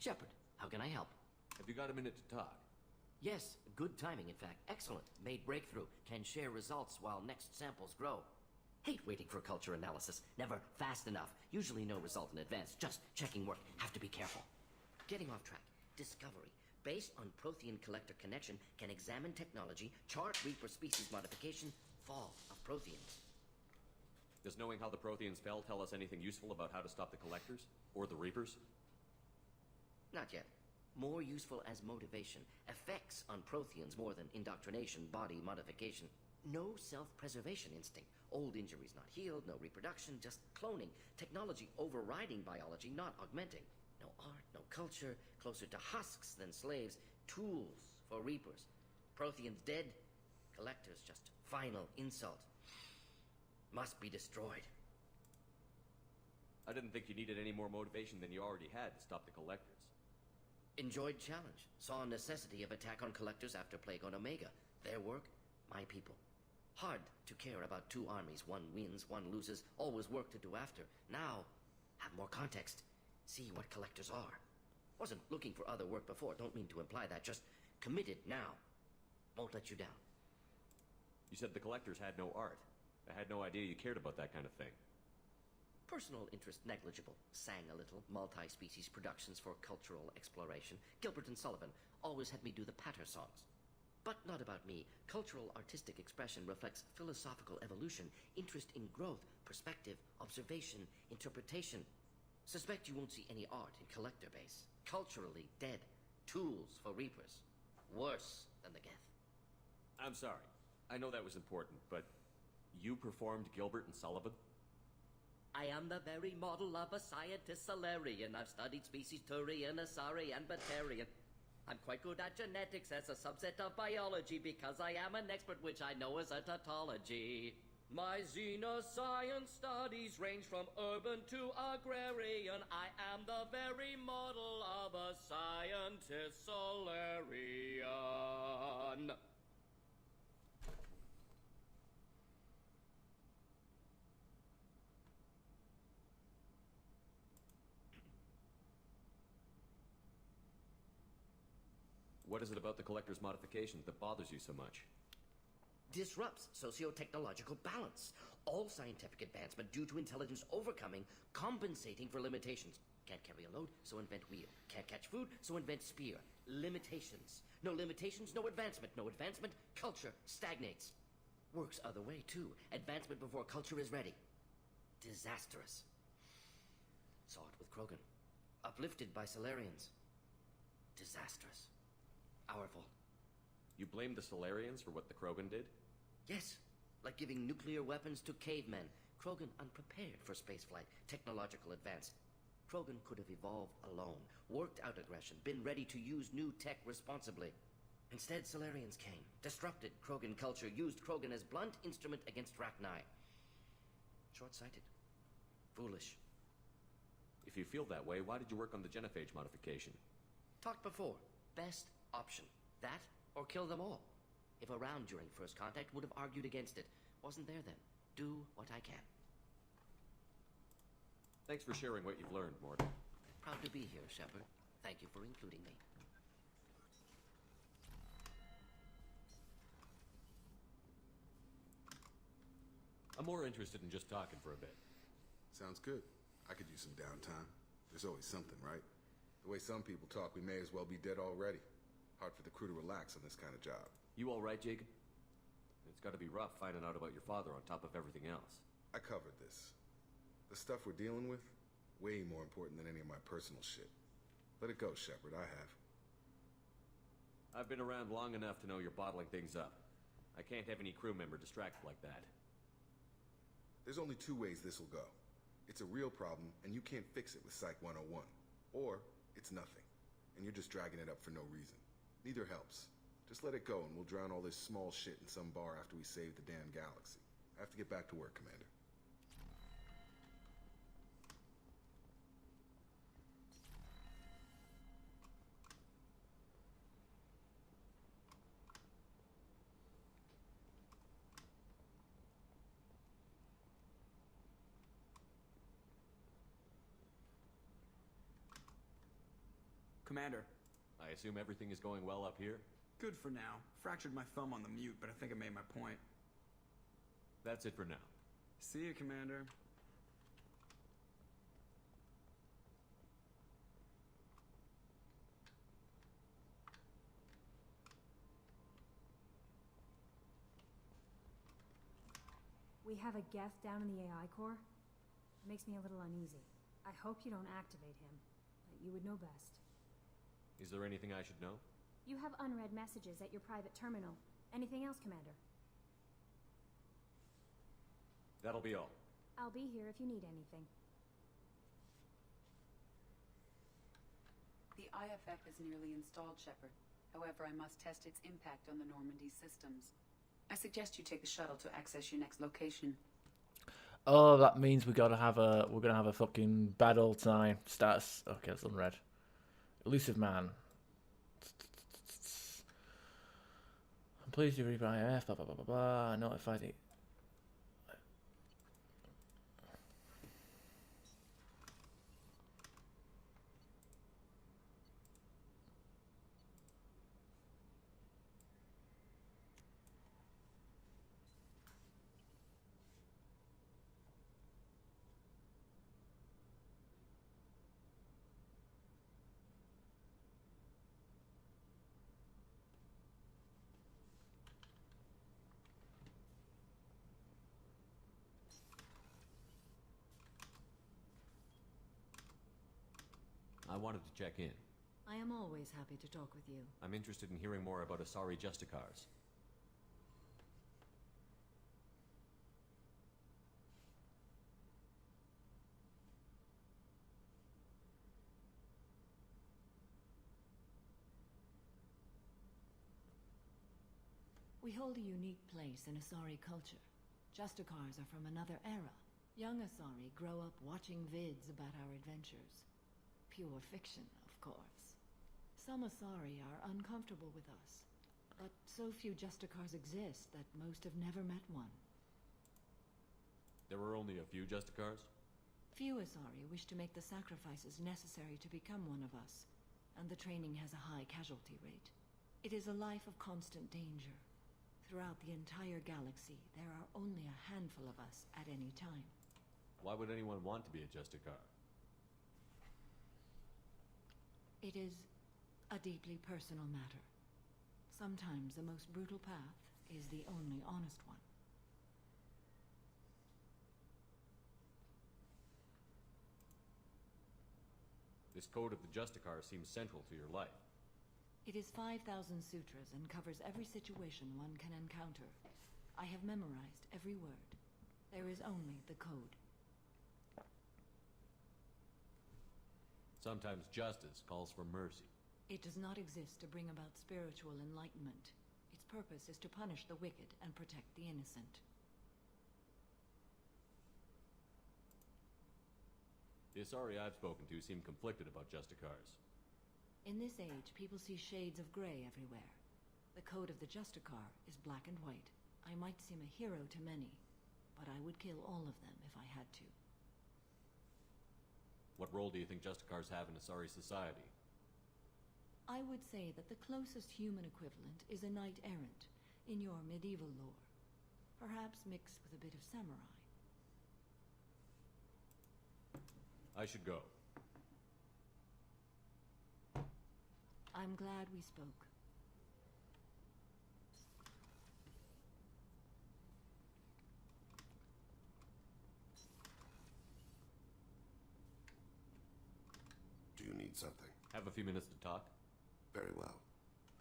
Shepard, how can I help? Have you got a minute to talk? Yes, good timing, in fact. Excellent. Made breakthrough. Can share results while next samples grow. Hate waiting for culture analysis. Never fast enough. Usually no result in advance. Just checking work. Have to be careful. Getting off track. Discovery. Based on Prothean collector connection, can examine technology, chart Reaper species modification, fall of Protheans. Does knowing how the Protheans fell tell us anything useful about how to stop the Collectors? Or the Reapers? Not yet. More useful as motivation. Effects on Protheans more than indoctrination, body modification. No self-preservation instinct. Old injuries not healed, no reproduction, just cloning. Technology overriding biology, not augmenting. No art, no culture, closer to husks than slaves. Tools for Reapers. Protheans dead, Collectors just final insult. Must be destroyed. I didn't think you needed any more motivation than you already had to stop the Collectors. Enjoyed challenge. Saw necessity of attack on Collectors after Plague on Omega. Their work, my people. Hard to care about two armies. One wins, one loses. Always work to do after. Now, have more context. See what Collectors are. Wasn't looking for other work before. Don't mean to imply that. Just committed now. Won't let you down. You said the Collectors had no art. I had no idea you cared about that kind of thing. Personal interest negligible. Sang a little. Multi-species productions for cultural exploration. Gilbert and Sullivan always had me do the patter songs. But not about me. Cultural artistic expression reflects philosophical evolution, interest in growth, perspective, observation, interpretation. Suspect you won't see any art in collector base. Culturally dead. Tools for Reapers. Worse than the Geth. I'm sorry. I know that was important, but you performed Gilbert and Sullivan? I am the very model of a scientist Solarian. I've studied species Turian, Asari, and Batarian. I'm quite good at genetics as a subset of biology because I am an expert, which I know is a tautology. My xenoscience studies range from urban to agrarian. I am the very model of a scientist Solarian. What is it about the Collector's modifications that bothers you so much? Disrupts socio-technological balance. All scientific advancement due to intelligence overcoming, compensating for limitations. Can't carry a load, so invent wheel. Can't catch food, so invent spear. Limitations. No limitations, no advancement. No advancement, culture stagnates. Works other way, too. Advancement before culture is ready. Disastrous. Saw it with Krogan. Uplifted by Solarians. Disastrous. Our fault. You blame the Solarians for what the Krogan did? Yes. Like giving nuclear weapons to cavemen. Krogan unprepared for spaceflight, technological advance. Krogan could have evolved alone, worked out aggression, been ready to use new tech responsibly. Instead, Solarians came, disrupted Krogan culture, used Krogan as blunt instrument against Rachni. Short-sighted. Foolish. If you feel that way, why did you work on the genophage modification? Talked before. Best option. That or kill them all. If around during first contact, would have argued against it. Wasn't there then. Do what I can. Thanks for sharing what you've learned, Morgan. Proud to be here, Shepard. Thank you for including me. I'm more interested in just talking for a bit. Sounds good. I could use some downtime. There's always something, right? The way some people talk, we may as well be dead already. Hard for the crew to relax on this kind of job. You all right, Jacob? It's gotta be rough finding out about your father on top of everything else. I covered this. The stuff we're dealing with, way more important than any of my personal shit. Let it go, Shepard, I have. I've been around long enough to know you're bottling things up. I can't have any crew member distracted like that. There's only two ways this will go. It's a real problem, and you can't fix it with Psych 101. Or, it's nothing, and you're just dragging it up for no reason. Neither helps. Just let it go, and we'll drown all this small shit in some bar after we save the damn galaxy. I have to get back to work, Commander. Commander. I assume everything is going well up here? Good for now. Fractured my thumb on the mute, but I think I made my point. That's it for now. See you, Commander. We have a Geth down in the AI core. It makes me a little uneasy. I hope you don't activate him, but you would know best. Is there anything I should know? You have unread messages at your private terminal. Anything else, Commander? That'll be all. I'll be here if you need anything. The IFF is nearly installed, Shepard. However, I must test its impact on the Normandy systems. I suggest you take the shuttle to access your next location. Oh, that means we're gonna have a fucking battle time. Status. Okay, it's unread. Elusive man. I'm pleased to read by IF. Blah blah blah blah blah. Notify the. I wanted to check in. I am always happy to talk with you. I'm interested in hearing more about Asari Justicars. We hold a unique place in Asari culture. Justicars are from another era. Young Asari grow up watching vids about our adventures. Pure fiction, of course. Some Asari are uncomfortable with us, but so few Justicars exist that most have never met one. There were only a few Justicars? Few Asari wish to make the sacrifices necessary to become one of us, and the training has a high casualty rate. It is a life of constant danger. Throughout the entire galaxy, there are only a handful of us at any time. Why would anyone want to be a Justicar? It is a deeply personal matter. Sometimes the most brutal path is the only honest one. This code of the Justicar seems central to your life. It is 5,000 sutras and covers every situation one can encounter. I have memorized every word. There is only the code. Sometimes justice calls for mercy. It does not exist to bring about spiritual enlightenment. Its purpose is to punish the wicked and protect the innocent. The Asari I've spoken to seem conflicted about Justicars. In this age, people see shades of gray everywhere. The code of the Justicar is black and white. I might seem a hero to many, but I would kill all of them if I had to. What role do you think Justicars have in Asari society? I would say that the closest human equivalent is a knight-errant in your medieval lore. Perhaps mixed with a bit of samurai. I should go. I'm glad we spoke. Do you need something? Have a few minutes to talk? Very well.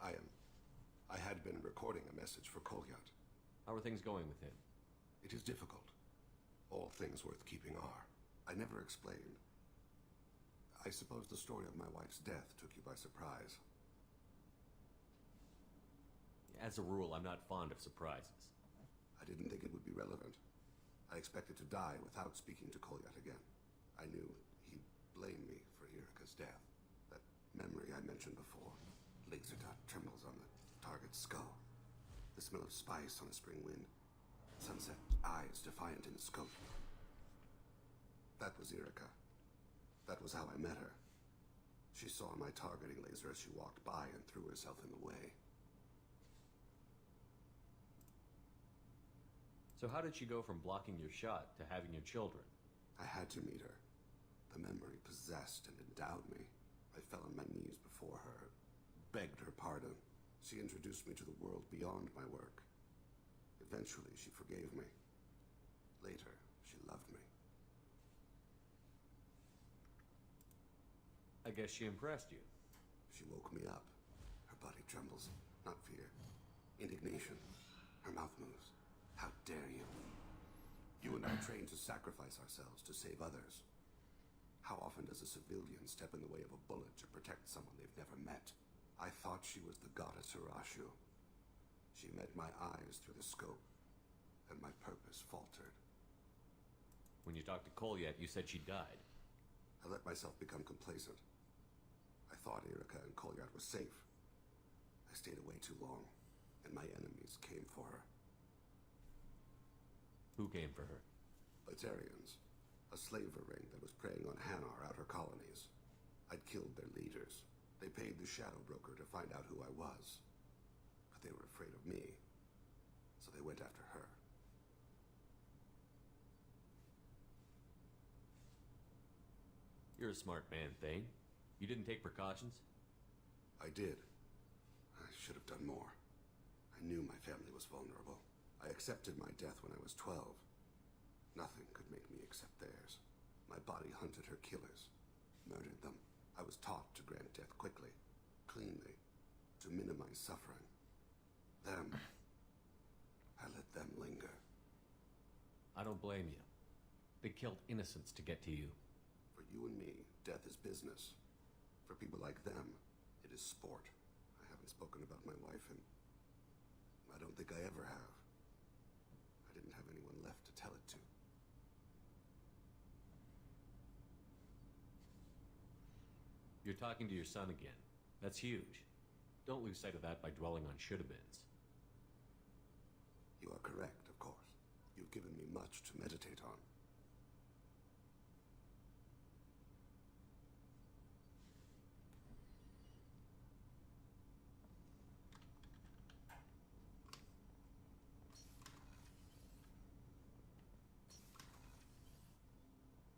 I had been recording a message for Kolyat. How are things going with him? It is difficult. All things worth keeping are. I never explained. I suppose the story of my wife's death took you by surprise. As a rule, I'm not fond of surprises. I didn't think it would be relevant. I expected to die without speaking to Kolyat again. I knew he'd blame me for Irika's death. That memory I mentioned before. Laser dot trembles on the target's skull. The smell of spice on a spring wind. Sunset eyes defiant in the scope. That was Irika. That was how I met her. She saw my targeting laser as she walked by and threw herself in the way. So how did she go from blocking your shot to having your children? I had to meet her. The memory possessed and endowed me. I fell on my knees before her, begged her pardon. She introduced me to the world beyond my work. Eventually, she forgave me. Later, she loved me. I guess she impressed you. She woke me up. Her body trembles. Not fear. Indignation. Her mouth moves. How dare you? You and I trained to sacrifice ourselves to save others. How often does a civilian step in the way of a bullet to protect someone they've never met? I thought she was the goddess Urashu. She met my eyes through the scope, and my purpose faltered. When you talked to Kolyat, you said she died. I let myself become complacent. I thought Erica and Kolyat were safe. I stayed away too long, and my enemies came for her. Who came for her? Batarians. A slaver ring that was preying on Hanar outer colonies. I'd killed their leaders. They paid the Shadow Broker to find out who I was. But they were afraid of me, so they went after her. You're a smart man, Thane. You didn't take precautions? I did. I should have done more. I knew my family was vulnerable. I accepted my death when I was 12. Nothing could make me accept theirs. My body hunted her killers, murdered them. I was taught to grant death quickly, cleanly, to minimize suffering. Them, I let them linger. I don't blame you. They killed innocents to get to you. For you and me, death is business. For people like them, it is sport. I haven't spoken about my wife, and I don't think I ever have. I didn't have anyone left to tell it to. You're talking to your son again. That's huge. Don't lose sight of that by dwelling on should-have-beens. You are correct, of course. You've given me much to meditate on.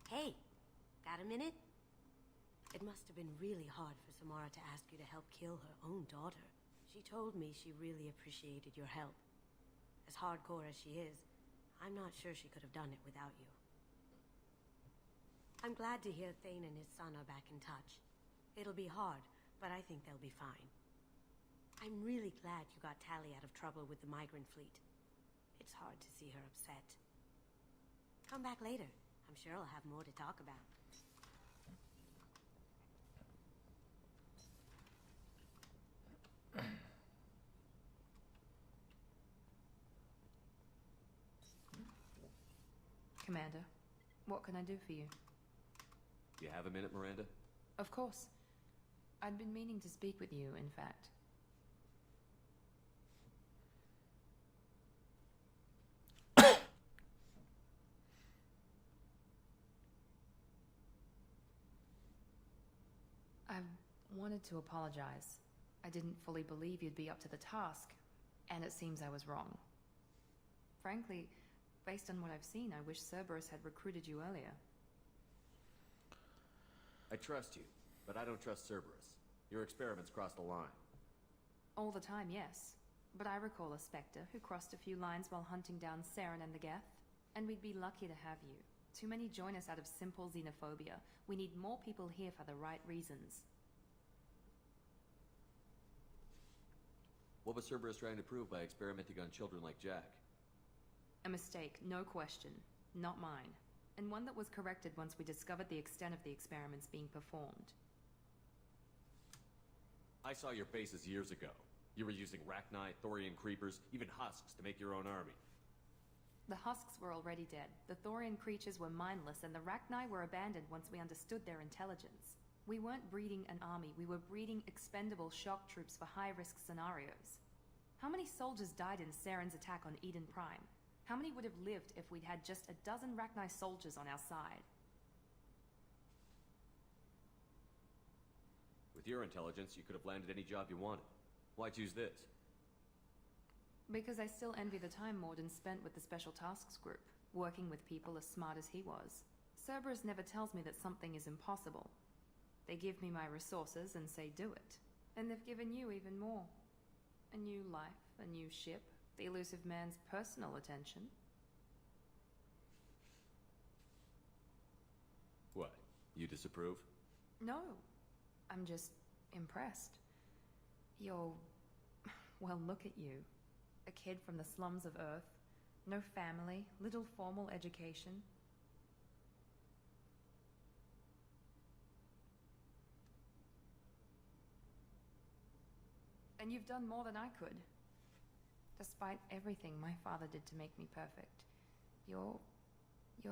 Hey, got a minute? It must have been really hard for Samara to ask you to help kill her own daughter. She told me she really appreciated your help. As hardcore as she is, I'm not sure she could have done it without you. I'm glad to hear Thane and his son are back in touch. It'll be hard, but I think they'll be fine. I'm really glad you got Tally out of trouble with the migrant fleet. It's hard to see her upset. Come back later. I'm sure I'll have more to talk about. Commander, what can I do for you? You have a minute, Miranda? Of course. I'd been meaning to speak with you, in fact. I wanted to apologize. I didn't fully believe you'd be up to the task, and it seems I was wrong. Frankly, based on what I've seen, I wish Cerberus had recruited you earlier. I trust you, but I don't trust Cerberus. Your experiments crossed the line. All the time, yes. But I recall a Spectre who crossed a few lines while hunting down Saren and the Geth. And we'd be lucky to have you. Too many join us out of simple xenophobia. We need more people here for the right reasons. What was Cerberus trying to prove by experimenting on children like Jack? A mistake, no question. Not mine. And one that was corrected once we discovered the extent of the experiments being performed. I saw your bases years ago. You were using Rachni, Thorian creepers, even husks to make your own army. The husks were already dead. The Thorian creatures were mindless, and the Rachni were abandoned once we understood their intelligence. We weren't breeding an army, we were breeding expendable shock troops for high-risk scenarios. How many soldiers died in Saren's attack on Eden Prime? How many would have lived if we'd had just a dozen Rachni soldiers on our side? With your intelligence, you could have landed any job you wanted. Why choose this? Because I still envy the time Morden spent with the Special Tasks Group, working with people as smart as he was. Cerberus never tells me that something is impossible. They give me my resources and say do it. And they've given you even more. A new life, a new ship, the elusive man's personal attention. What? You disapprove? No. I'm just impressed. You're... well, look at you. A kid from the slums of Earth. No family, little formal education. And you've done more than I could. Despite everything my father did to make me perfect, you're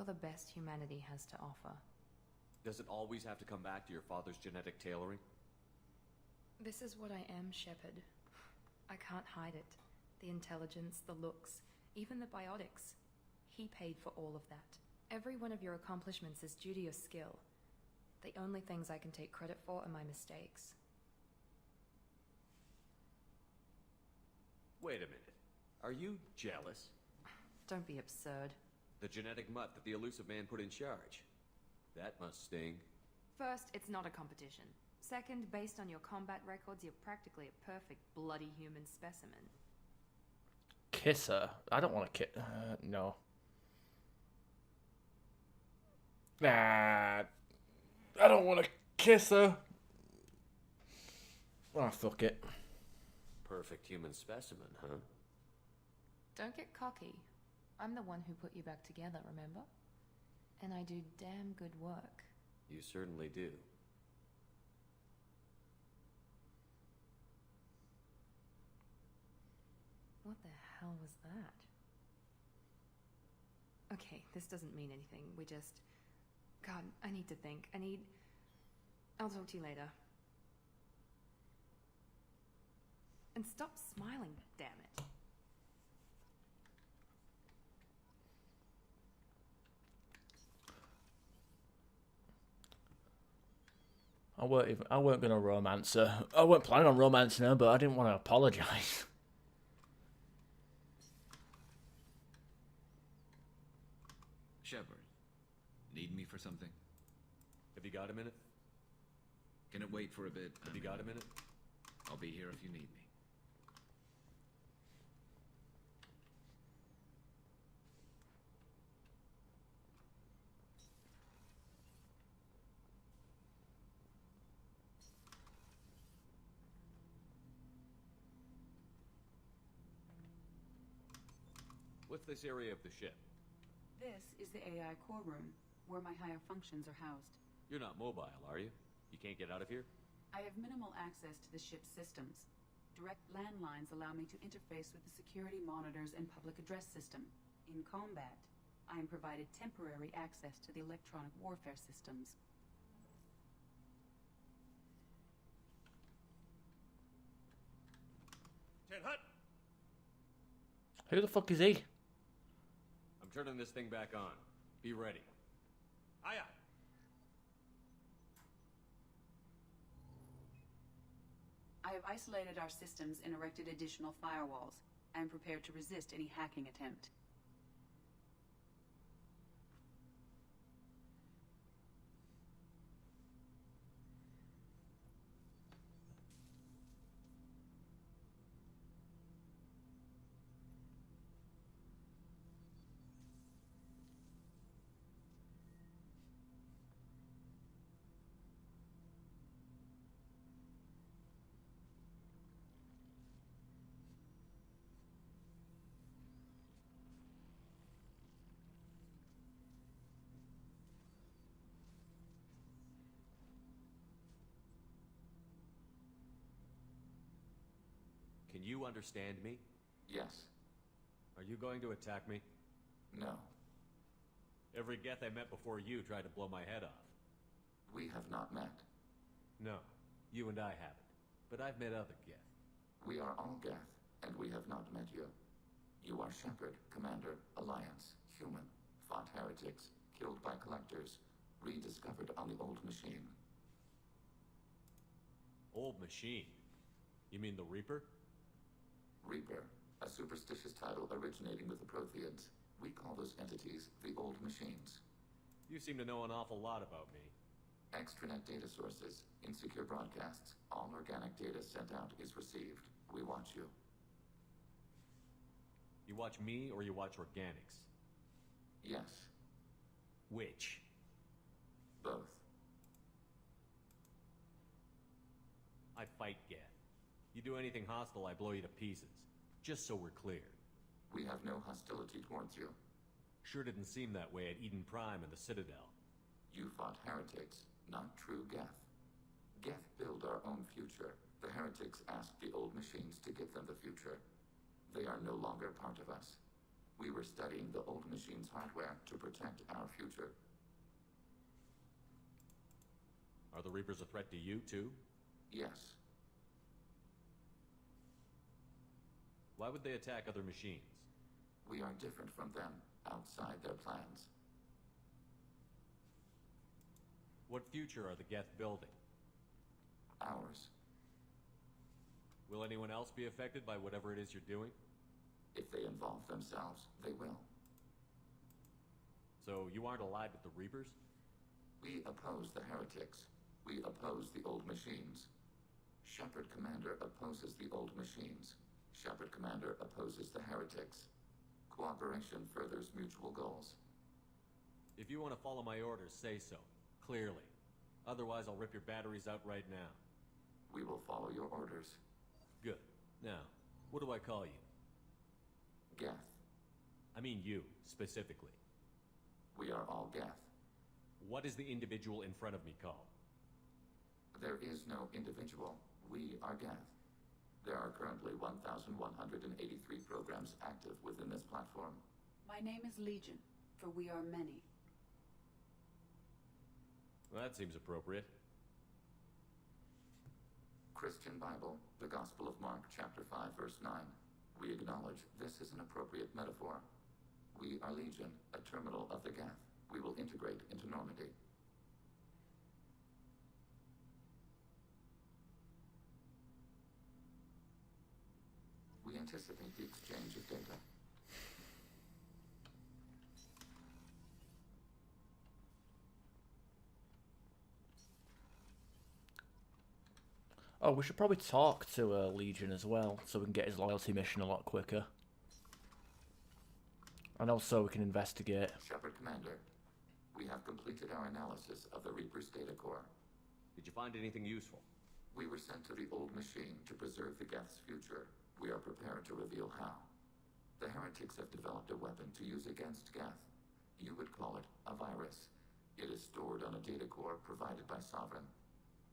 the best humanity has to offer. Does it always have to come back to your father's genetic tailoring? This is what I am, Shepard. I can't hide it. The intelligence, the looks, even the biotics. He paid for all of that. Every one of your accomplishments is due to your skill. The only things I can take credit for are my mistakes. Wait a minute. Are you jealous? Don't be absurd. The genetic mutt that the elusive man put in charge. That must sting. First, it's not a competition. Second, based on your combat records, you're practically a perfect bloody human specimen. Kiss her? I don't want to kiss... no. Nah. I don't want to kiss her. Oh, fuck it. Perfect human specimen, huh? Don't get cocky. I'm the one who put you back together, remember? And I do damn good work. You certainly do. What the hell was that? Okay, this doesn't mean anything. We just... God, I need to think. I'll talk to you later. And stop smiling, damn it. I weren't gonna romance her. I weren't planning on romancing her, but I didn't want to apologize. Shepard, need me for something? Have you got a minute? Can it wait for a bit? Have you got a minute? I'll be here if you need me. What's this area of the ship? This is the AI core room, where my higher functions are housed. You're not mobile, are you? You can't get out of here? I have minimal access to the ship's systems. Direct landlines allow me to interface with the security monitors and public address system. In combat, I am provided temporary access to the electronic warfare systems. Ten Hut! Who the fuck is he? I'm turning this thing back on. Be ready. Aye, aye. I have isolated our systems and erected additional firewalls. I am prepared to resist any hacking attempt. Can you understand me? Yes. Are you going to attack me? No. Every Geth I met before you tried to blow my head off. We have not met. No, you and I haven't. But I've met other Geth. We are all Geth, and we have not met you. You are Shepard, Commander, Alliance, human, fought heretics, killed by collectors, rediscovered on the old machine. old machine? You mean the Reaper? Reaper, a superstitious title originating with the Protheans. We call those entities the Old Machines. You seem to know an awful lot about me. Extranet data sources, insecure broadcasts, all organic data sent out is received. We watch you. You watch me or you watch organics? Yes. Which? Both. I fight Geth. You do anything hostile, I blow you to pieces. Just so we're clear. We have no hostility towards you. Sure didn't seem that way at Eden Prime and the Citadel. You fought heretics, not true Geth. Geth build our own future. The heretics asked the old machines to give them the future. They are no longer part of us. We were studying the old machines' hardware to protect our future. Are the Reapers a threat to you, too? Yes. Why would they attack other machines? We are different from them, outside their plans. What future are the Geth building? Ours. Will anyone else be affected by whatever it is you're doing? If they involve themselves, they will. So you aren't allied with the Reapers? We oppose the heretics. We oppose the old machines. Shepard Commander opposes the old machines. Shepard Commander opposes the heretics. Cooperation furthers mutual goals. If you want to follow my orders, say so. Clearly. Otherwise, I'll rip your batteries out right now. We will follow your orders. Good. Now, what do I call you? Geth. I mean you, specifically. We are all Geth. What is the individual in front of me called? There is no individual. We are Geth. There are currently 1,183 programs active within this platform. My name is Legion, for we are many. Well, that seems appropriate. Christian Bible, the Gospel of Mark, chapter 5, verse 9. We acknowledge this is an appropriate metaphor. We are Legion, a terminal of the Geth. We will integrate into Normandy. We anticipate the exchange of data. Oh, we should probably talk to Legion as well, so we can get his loyalty mission a lot quicker. And also we can investigate. Shepard Commander, we have completed our analysis of the Reaper's data core. Did you find anything useful? We were sent to the old machine to preserve the Geth's future. We are prepared to reveal how. The heretics have developed a weapon to use against Geth. You would call it a virus. It is stored on a data core provided by Sovereign.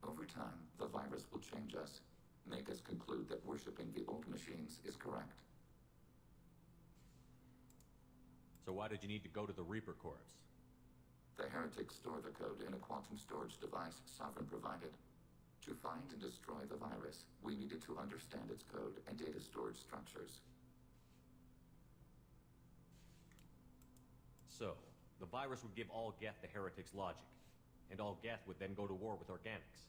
Over time, the virus will change us, make us conclude that worshipping the old machines is correct. So why did you need to go to the Reaper Corps? The heretics store the code in a quantum storage device Sovereign provided. To find and destroy the virus, we needed to understand its code and data storage structures. So, the virus would give all Geth the heretics' logic, and all Geth would then go to war with organics.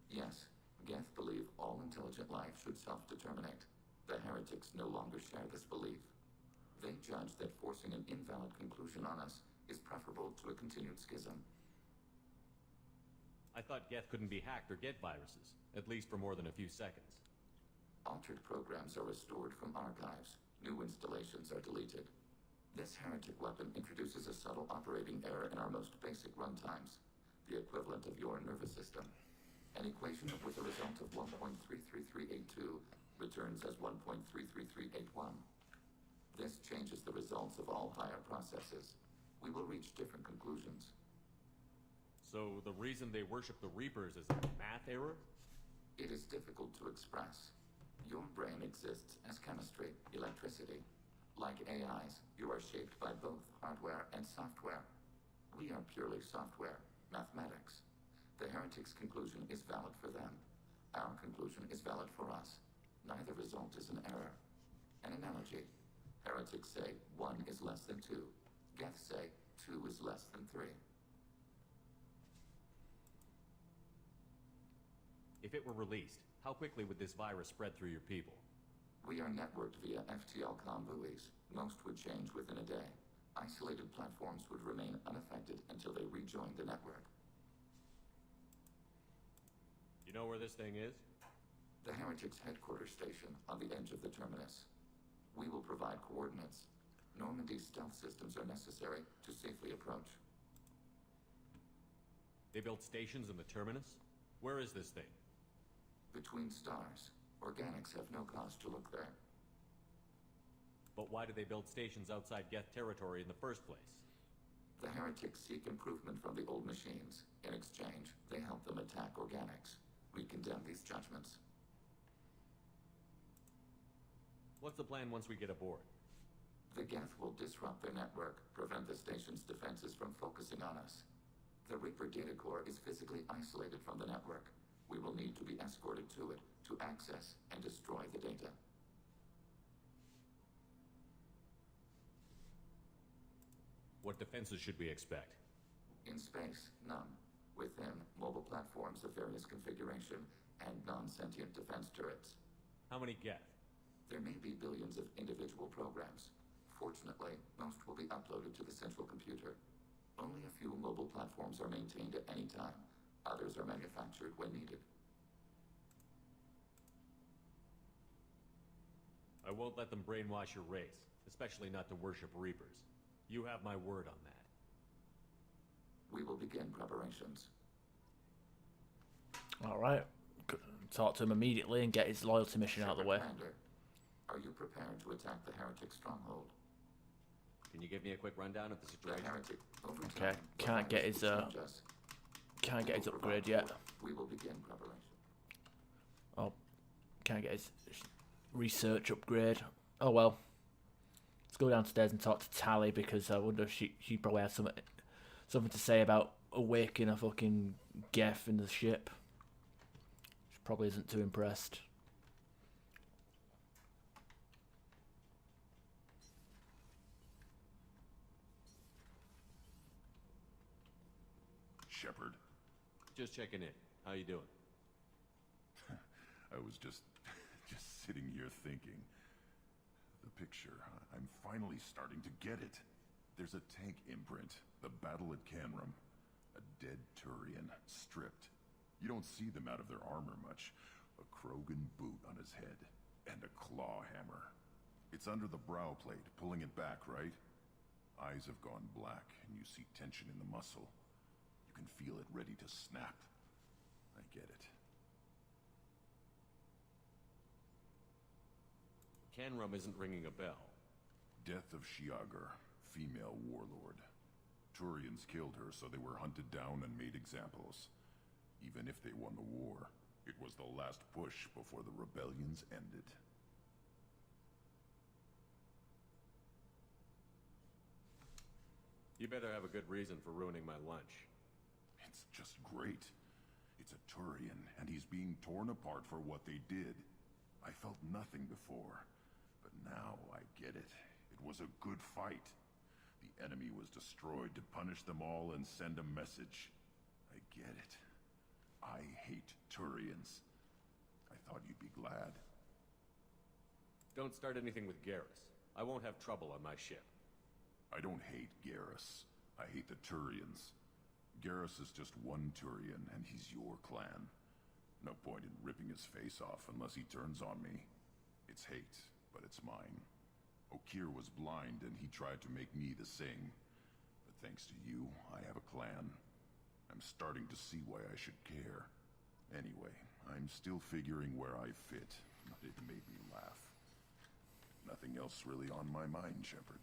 Yes, Geth believe all intelligent life should self-determinate. The heretics no longer share this belief. They judge that forcing an invalid conclusion on us is preferable to a continued schism. I thought Geth couldn't be hacked or get viruses, at least for more than a few seconds. Altered programs are restored from archives. New installations are deleted. This heretic weapon introduces a subtle operating error in our most basic runtimes, the equivalent of your nervous system. An equation with a result of 1.33382 returns as 1.33381. This changes the results of all higher processes. We will reach different conclusions. So the reason they worship the Reapers is a math error? It is difficult to express. Your brain exists as chemistry, electricity. Like AIs, you are shaped by both hardware and software. We are purely software, mathematics. The heretics' conclusion is valid for them. Our conclusion is valid for us. Neither result is an error. An analogy. Heretics say 1 is less than 2. Geth say 2 is less than 3. If it were released, how quickly would this virus spread through your people? We are networked via FTL comm buoys. Most would change within a day. Isolated platforms would remain unaffected until they rejoined the network. You know where this thing is? The Heretics headquarters station on the edge of the terminus. We will provide coordinates. Normandy's stealth systems are necessary to safely approach. They built stations in the terminus? Where is this thing? Between stars. Organics have no cause to look there. But why do they build stations outside Geth territory in the first place? The Heretics seek improvement from the old machines. In exchange, they help them attack organics. We condemn these judgments. What's the plan once we get aboard? The Geth will disrupt their network, prevent the station's defenses from focusing on us. The Reaper data core is physically isolated from the network. We will need to be escorted to it to access and destroy the data. What defenses should we expect? In space, none. Within, mobile platforms of various configuration and non-sentient defense turrets. How many Geth? There may be billions of individual programs. Fortunately, most will be uploaded to the central computer. Only a few mobile platforms are maintained at any time. Others are manufactured when needed. I won't let them brainwash your race, especially not to worship Reapers. You have my word on that. We will begin preparations. Alright. Talk to him immediately and get his loyalty mission out of the way. Commander, are you prepared to attack the Heretic stronghold? Can you give me a quick rundown of the situation? The Heretic, over Okay, time, can't get his upgrade yet. We will begin preparation. Oh, can't get his research upgrade. Oh well. Let's go downstairs and talk to Tally, because I wonder if she probably has something to say about awakening a fucking Geth in the ship. She probably isn't too impressed. Shepard. Just checking in. How you doing? I was just sitting here thinking. The picture, I'm finally starting to get it. There's a tank imprint, the battle at Canrum. A dead Turian, stripped. You don't see them out of their armor much. A Krogan boot on his head, and a claw hammer. It's under the brow plate, pulling it back, right? Eyes have gone black, and you see tension in the muscle. You can feel it ready to snap. I get it. Canrum isn't ringing a bell. Death of Shiagar, female warlord. Turians killed her, so they were hunted down and made examples. Even if they won the war, it was the last push before the rebellions ended. You better have a good reason for ruining my lunch. It's just great. It's a Turian, and he's being torn apart for what they did. I felt nothing before, but now I get it. It was a good fight. The enemy was destroyed to punish them all and send a message. I get it. I hate Turians. I thought you'd be glad. Don't start anything with Garrus. I won't have trouble on my ship. I don't hate Garrus. I hate the Turians. Garrus is just one Turian, and he's your clan. No point in ripping his face off unless he turns on me. It's hate, but it's mine. Okir was blind, and he tried to make me the same. But thanks to you, I have a clan. I'm starting to see why I should care. Anyway, I'm still figuring where I fit, but it made me laugh. Nothing else really on my mind, Shepard.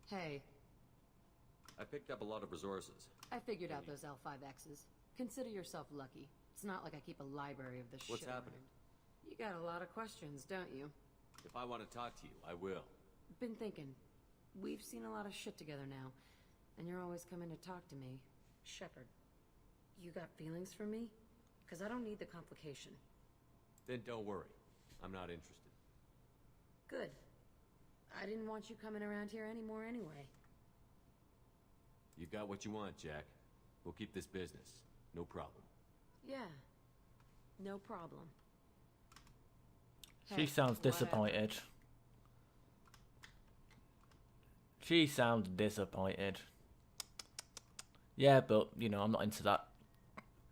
Hey. I picked up a lot of resources. I figured out those L5Xs. Consider yourself lucky. It's not like I keep a library of this shit. What's happening? You got a lot of questions, don't you? If I want to talk to you, I will. Been thinking. We've seen a lot of shit together now, and you're always coming to talk to me. Shepard, you got feelings for me? Because I don't need the complication. Then don't worry. I'm not interested. Good. I didn't want you coming around here anymore anyway. You've got what you want, Jack. We'll keep this business. No problem. Yeah. No problem. She sounds disappointed. She sounds disappointed. Yeah, but, you know, I'm not into that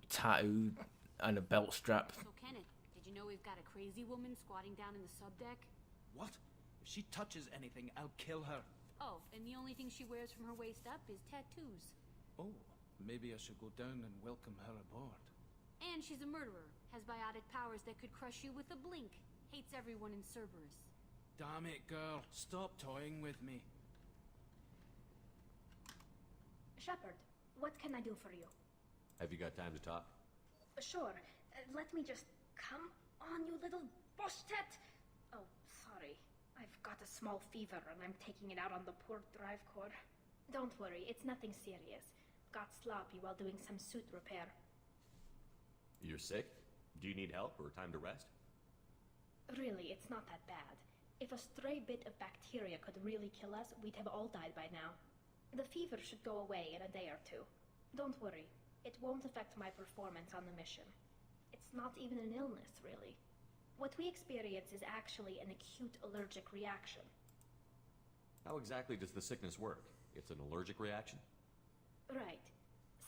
tattoo and a belt strap. So, Kenneth, did you know we've got a crazy woman squatting down in the subdeck? What? If she touches anything, I'll kill her. Oh, and the only thing she wears from her waist up is tattoos. Oh, maybe I should go down and welcome her aboard. And she's a murderer, has biotic powers that could crush you with a blink, hates everyone in Cerberus. Damn it, girl. Stop toying with me. Shepard, what can I do for you? Have you got time to talk? Sure. Let me just... Come on, you little boshtet! Oh, sorry. I've got a small fever and I'm taking it out on the poor drive core. Don't worry, it's nothing serious. Got sloppy while doing some suit repair. You're sick? Do you need help or time to rest? Really, it's not that bad. If a stray bit of bacteria could really kill us, we'd have all died by now. The fever should go away in a day or two. Don't worry, it won't affect my performance on the mission. It's not even an illness, really. What we experience is actually an acute allergic reaction. How exactly does the sickness work? It's an allergic reaction? Right.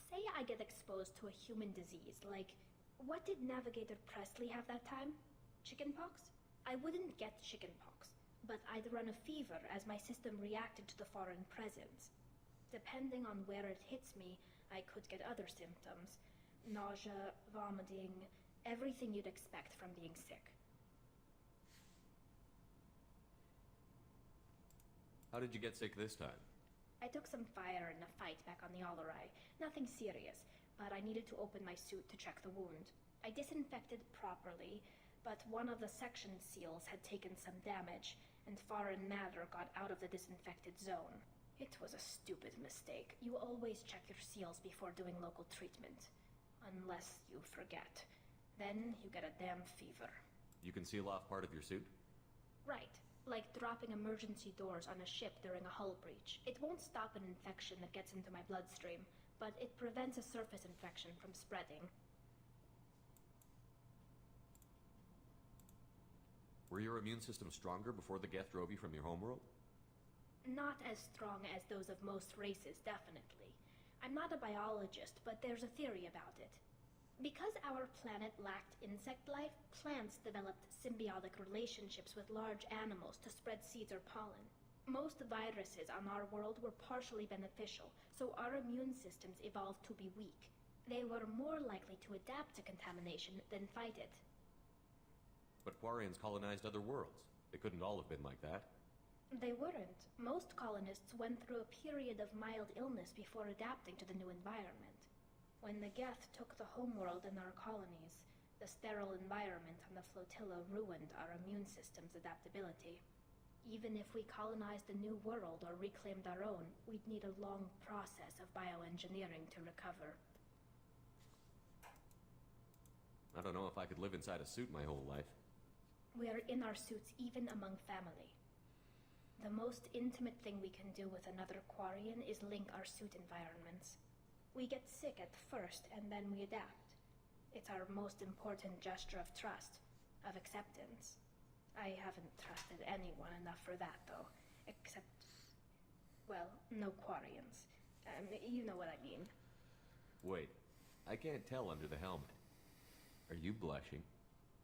Say I get exposed to a human disease, like, what did Navigator Presley have that time? Chickenpox? I wouldn't get chickenpox, but I'd run a fever as my system reacted to the foreign presence. Depending on where it hits me, I could get other symptoms. Nausea, vomiting, everything you'd expect from being sick. How did you get sick this time? I took some fire in a fight back on the Allerai. Nothing serious, but I needed to open my suit to check the wound. I disinfected properly, but one of the section seals had taken some damage, and foreign matter got out of the disinfected zone. It was a stupid mistake. You always check your seals before doing local treatment. Unless you forget. Then you get a damn fever. You can seal off part of your suit? Right. Like dropping emergency doors on a ship during a hull breach. It won't stop an infection that gets into my bloodstream, but it prevents a surface infection from spreading. Were your immune system stronger before the Geth drove you from your homeworld? Not as strong as those of most races, definitely. I'm not a biologist, but there's a theory about it. Because our planet lacked insect life, plants developed symbiotic relationships with large animals to spread seeds or pollen. Most viruses on our world were partially beneficial, so our immune systems evolved to be weak. They were more likely to adapt to contamination than fight it. But Quarians colonized other worlds. They couldn't all have been like that. They weren't. Most colonists went through a period of mild illness before adapting to the new environment. When the Geth took the homeworld and our colonies, the sterile environment on the flotilla ruined our immune system's adaptability. Even if we colonized a new world or reclaimed our own, we'd need a long process of bioengineering to recover. I don't know if I could live inside a suit my whole life. We're in our suits even among family. The most intimate thing we can do with another Quarian is link our suit environments. We get sick at first, and then we adapt. It's our most important gesture of trust, of acceptance. I haven't trusted anyone enough for that, though. Except, well, no Quarians. You know what I mean. Wait, I can't tell under the helmet. Are you blushing?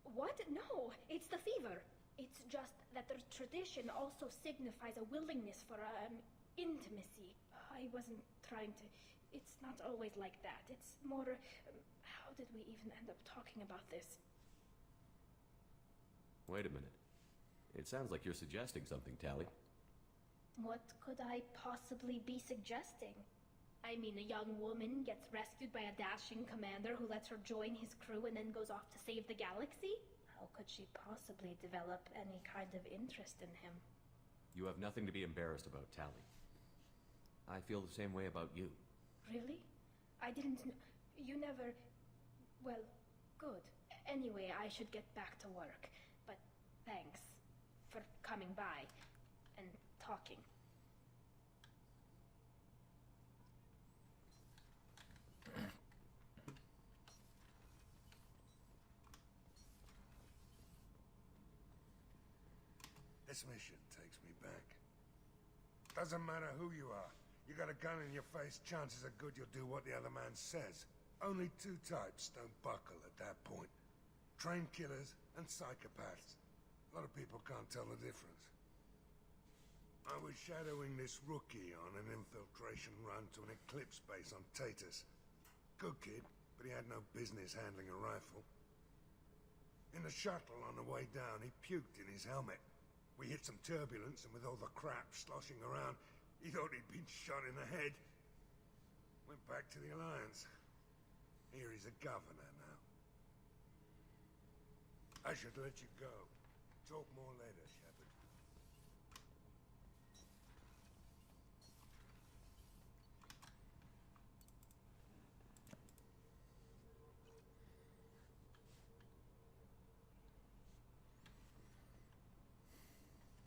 What? No, it's the fever. It's just that the tradition also signifies a willingness for intimacy. I wasn't trying to... It's not always like that. It's more... how did we even end up talking about this? Wait a minute. It sounds like you're suggesting something, Tally. What could I possibly be suggesting? I mean, a young woman gets rescued by a dashing commander who lets her join his crew and then goes off to save the galaxy? How could she possibly develop any kind of interest in him? You have nothing to be embarrassed about, Tally. I feel the same way about you. Really? I didn't know... You never... Well, good. Anyway, I should get back to work. But thanks for coming by and talking. This mission takes me back. Doesn't matter who you are. You got a gun in your face, chances are good you'll do what the other man says. Only two types don't buckle at that point. Trained killers and psychopaths. A lot of people can't tell the difference. I was shadowing this rookie on an infiltration run to an Eclipse base on Tatus. Good kid, but he had no business handling a rifle. In the shuttle on the way down, he puked in his helmet. We hit some turbulence, and with all the crap sloshing around, he thought he'd been shot in the head. Went back to the Alliance. Here he's a governor now. I should let you go. Talk more later, Shepard.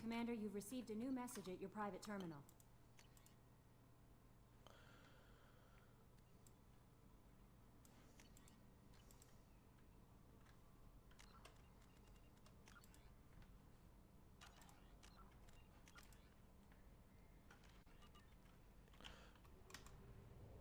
Commander, you've received a new message at your private terminal.